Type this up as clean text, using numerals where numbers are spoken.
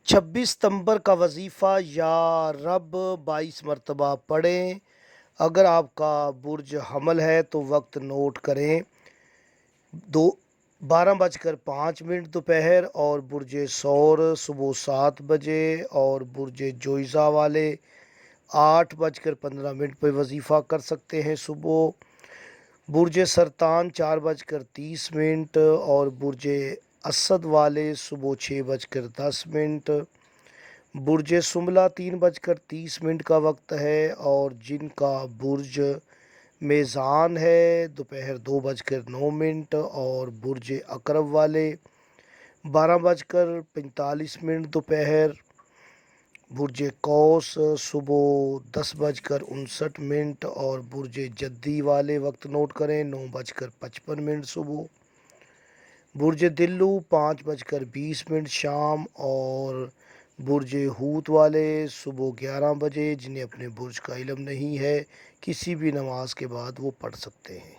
چھبیس ستمبر کا وظیفہ یا رب 22 مرتبہ پڑھیں۔ اگر آپ کا برج حمل ہے تو وقت نوٹ کریں: 12:05 دوپہر، اور برج ثور صبح 7 بجے، اور برج جوئزہ والے 8:15 پہ وظیفہ کر سکتے ہیں صبح۔ برج سرطان 4:30، اور برج اسد والے صبح 6:10۔ برج سنبلہ 3:30 کا وقت ہے، اور جن کا برج میزان ہے دوپہر 2:09، اور برج عقرب والے 12:45 دوپہر۔ برج قوس صبح 10:59، اور برج جدی والے وقت نوٹ کریں 9:55 صبح۔ برج دلو 5:20 شام، اور برج حوت والے صبح 11 بجے۔ جنہیں اپنے برج کا علم نہیں ہے، کسی بھی نماز کے بعد وہ پڑھ سکتے ہیں۔